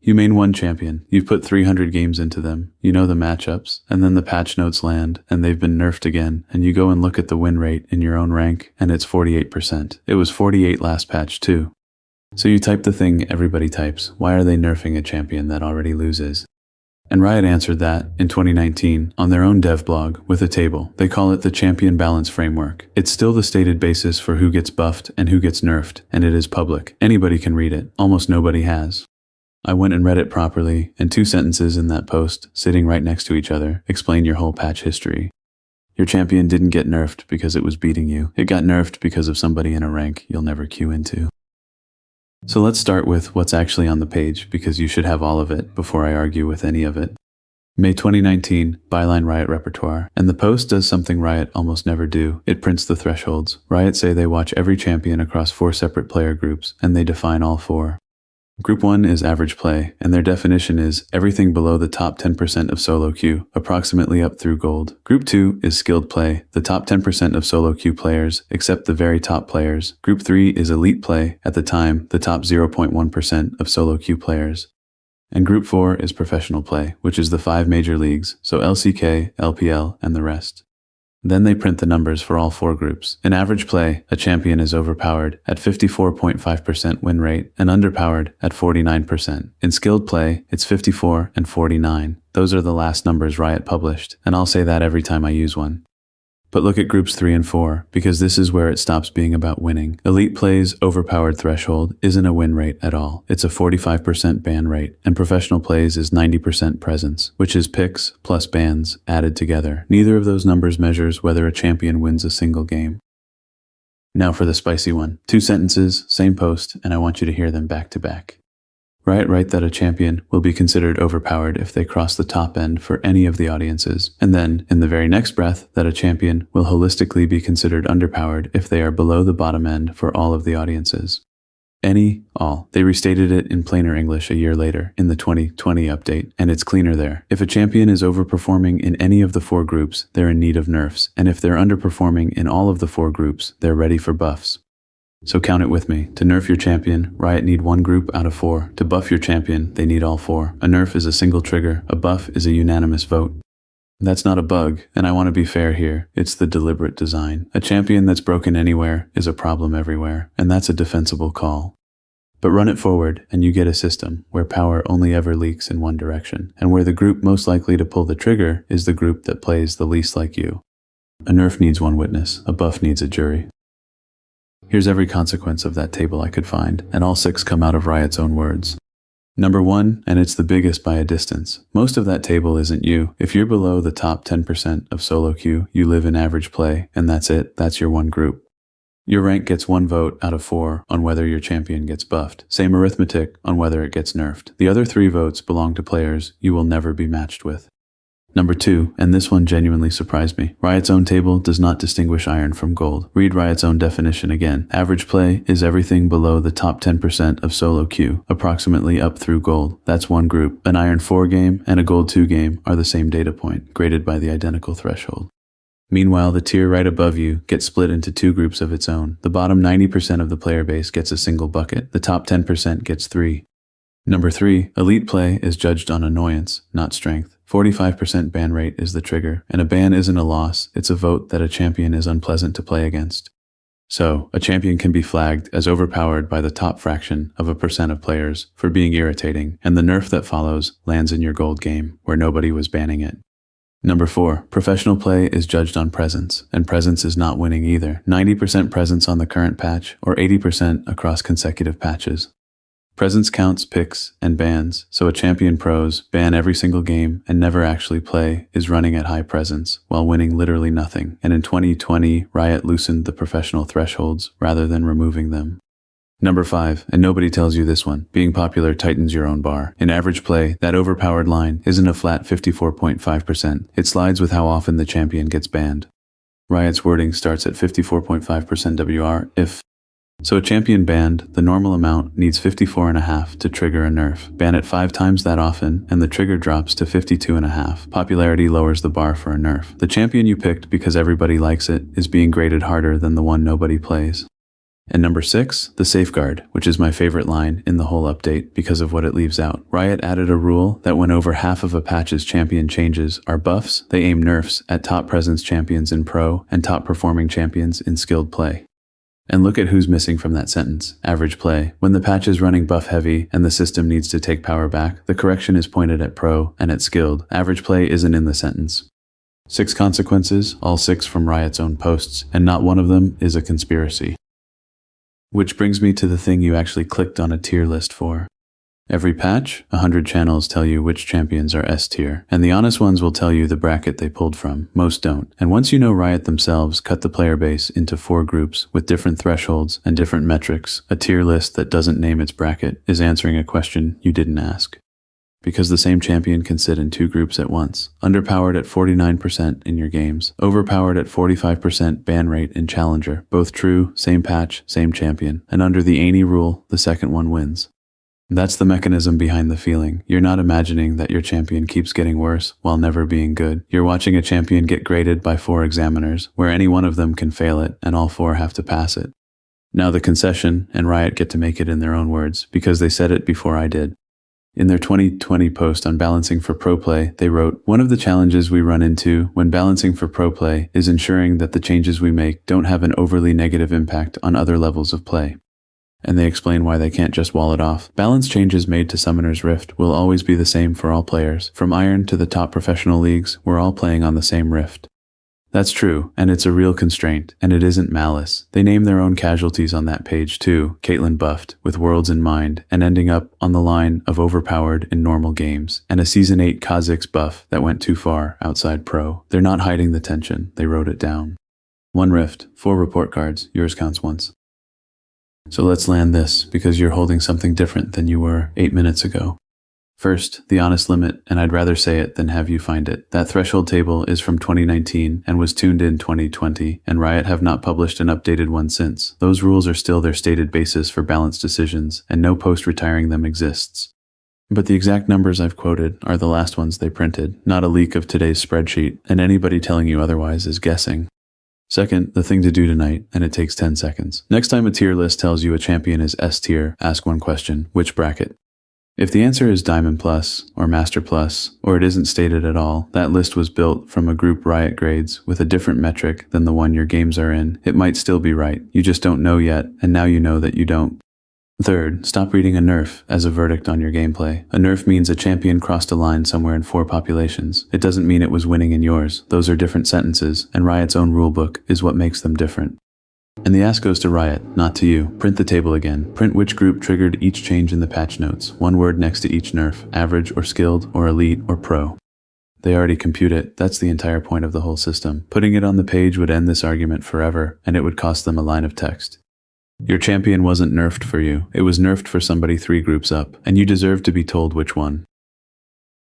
You main one champion, you've put 300 games into them, you know the matchups, and then the patch notes land, and they've been nerfed again, and you go and look at the win rate in your own rank, and it's 48%. It was 48 last patch too. So you type the thing everybody types, why are they nerfing a champion that already loses? And Riot answered that, in 2019, on their own dev blog, with a table. They call it the Champion Balance Framework. It's still the stated basis for who gets buffed and who gets nerfed, and it is public. Anybody can read it. Almost nobody has. I went and read it properly, and 2 sentences in that post, sitting right next to each other, explain your whole patch history. Your champion didn't get nerfed because it was beating you. It got nerfed because of somebody in a rank you'll never queue into. So let's start with what's actually on the page, because you should have all of it before I argue with any of it. May 2019, byline RiotRepertoir, and the post does something Riot almost never do. It prints the thresholds. Riot say they watch every champion across 4 separate player groups, and they define all 4. Group 1 is average play, and their definition is everything below the top 10% of solo queue, approximately up through gold. Group 2 is skilled play, the top 10% of solo queue players, except the very top players. Group 3 is elite play, at the time, the top 0.1% of solo queue players. And Group 4 is professional play, which is the 5 major leagues, so LCK, LPL, and the rest. Then they print the numbers for all 4 groups. In average play, a champion is overpowered at 54.5% win rate and underpowered at 49%. In skilled play, it's 54 and 49. Those are the last numbers Riot published, and I'll say that every time I use one. But look at groups 3 and 4, because this is where it stops being about winning. Elite play's overpowered threshold isn't a win rate at all. It's a 45% ban rate, and professional plays is 90% presence, which is picks plus bans added together. Neither of those numbers measures whether a champion wins a single game. Now for the spicy one. 2 sentences, same post, and I want you to hear them back to back. Riot write that a champion will be considered overpowered if they cross the top end for any of the audiences, and then, in the very next breath, that a champion will holistically be considered underpowered if they are below the bottom end for all of the audiences. Any, all. They restated it in plainer English a year later, in the 2020 update, and it's cleaner there. If a champion is overperforming in any of the 4 groups, they're in need of nerfs, and if they're underperforming in all of the 4 groups, they're ready for buffs. So count it with me. To nerf your champion, Riot need 1 group out of 4. To buff your champion, they need all 4. A nerf is a single trigger. A buff is a unanimous vote. That's not a bug, and I want to be fair here. It's the deliberate design. A champion that's broken anywhere is a problem everywhere, and that's a defensible call. But run it forward, and you get a system where power only ever leaks in one direction, and where the group most likely to pull the trigger is the group that plays the least like you. A nerf needs 1 witness. A buff needs a jury. Here's every consequence of that table I could find, and all 6 come out of Riot's own words. Number 1, and it's the biggest by a distance. Most of that table isn't you. If you're below the top 10% of solo queue, you live in average play, and that's it. That's your 1 group. Your rank gets 1 vote out of 4 on whether your champion gets buffed. Same arithmetic on whether it gets nerfed. The other 3 votes belong to players you will never be matched with. Number 2, and this one genuinely surprised me. Riot's own table does not distinguish iron from gold. Read Riot's own definition again. Average play is everything below the top 10% of solo queue, approximately up through gold. That's 1 group. An iron 4 game and a gold 2 game are the same data point, graded by the identical threshold. Meanwhile, the tier right above you gets split into 2 groups of its own. The bottom 90% of the player base gets a single bucket. The top 10% gets 3. Number 3, elite play is judged on annoyance, not strength. 45% ban rate is the trigger, and a ban isn't a loss, it's a vote that a champion is unpleasant to play against. So, a champion can be flagged as overpowered by the top fraction of a percent of players for being irritating, and the nerf that follows lands in your gold game, where nobody was banning it. Number 4, professional play is judged on presence, and presence is not winning either. 90% presence on the current patch, or 80% across consecutive patches. Presence counts picks and bans, so a champion pros ban every single game and never actually play is running at high presence, while winning literally nothing. And in 2020, Riot loosened the professional thresholds rather than removing them. Number 5, and nobody tells you this one, being popular tightens your own bar. In average play, that overpowered line isn't a flat 54.5%. It slides with how often the champion gets banned. Riot's wording starts at 54.5% WR if. So a champion banned, the normal amount needs 54.5 to trigger a nerf. Ban it 5 times that often, and the trigger drops to 52.5. Popularity lowers the bar for a nerf. The champion you picked because everybody likes it is being graded harder than the one nobody plays. And number 6, the safeguard, which is my favorite line in the whole update because of what it leaves out. Riot added a rule that when over half of a patch's champion changes are buffs, they aim nerfs at top presence champions in pro and top performing champions in skilled play. And look at who's missing from that sentence: average play. When the patch is running buff heavy and the system needs to take power back, the correction is pointed at pro and at skilled. Average play isn't in the sentence. 6 consequences, all 6 from Riot's own posts, and not one of them is a conspiracy. Which brings me to the thing you actually clicked on a tier list for. Every patch, 100 channels tell you which champions are S tier, and the honest ones will tell you the bracket they pulled from. Most don't. And once you know Riot themselves cut the player base into 4 groups with different thresholds and different metrics, a tier list that doesn't name its bracket is answering a question you didn't ask. Because the same champion can sit in 2 groups at once. Underpowered at 49% in your games. Overpowered at 45% ban rate in Challenger. Both true, same patch, same champion. And under the Annie rule, the second one wins. That's the mechanism behind the feeling. You're not imagining that your champion keeps getting worse while never being good. You're watching a champion get graded by 4 examiners, where any one of them can fail it and all 4 have to pass it. Now the concession and Riot get to make it in their own words, because they said it before I did. In their 2020 post on balancing for pro play, they wrote, "One of the challenges we run into when balancing for pro play is ensuring that the changes we make don't have an overly negative impact on other levels of play." And they explain why they can't just wall it off. Balance changes made to Summoner's Rift will always be the same for all players. From Iron to the top professional leagues, we're all playing on the same Rift. That's true, and it's a real constraint, and it isn't malice. They name their own casualties on that page too. Caitlyn buffed, with worlds in mind, and ending up on the line of overpowered in normal games, and a Season 8 Kha'Zix buff that went too far outside pro. They're not hiding the tension, they wrote it down. 1 Rift, 4 report cards, yours counts once. So let's land this, because you're holding something different than you were 8 minutes ago. First, the honest limit, and I'd rather say it than have you find it. That threshold table is from 2019 and was tuned in 2020, and Riot have not published an updated one since. Those rules are still their stated basis for balanced decisions, and no post retiring them exists. But the exact numbers I've quoted are the last ones they printed, not a leak of today's spreadsheet, and anybody telling you otherwise is guessing. Second, the thing to do tonight, and it takes 10 seconds. Next time a tier list tells you a champion is S tier, ask one question: which bracket? If the answer is Diamond Plus, or Master Plus, or it isn't stated at all, that list was built from a group Riot grades with a different metric than the one your games are in. It might still be right, you just don't know yet, and now you know that you don't. Third, stop reading a nerf as a verdict on your gameplay. A nerf means a champion crossed a line somewhere in 4 populations. It doesn't mean it was winning in yours. Those are different sentences, and Riot's own rulebook is what makes them different. And the ask goes to Riot, not to you. Print the table again. Print which group triggered each change in the patch notes. 1 word next to each nerf, average or skilled or elite or pro. They already compute it. That's the entire point of the whole system. Putting it on the page would end this argument forever, and it would cost them a line of text. Your champion wasn't nerfed for you. It was nerfed for somebody 3 groups up, and you deserve to be told which one.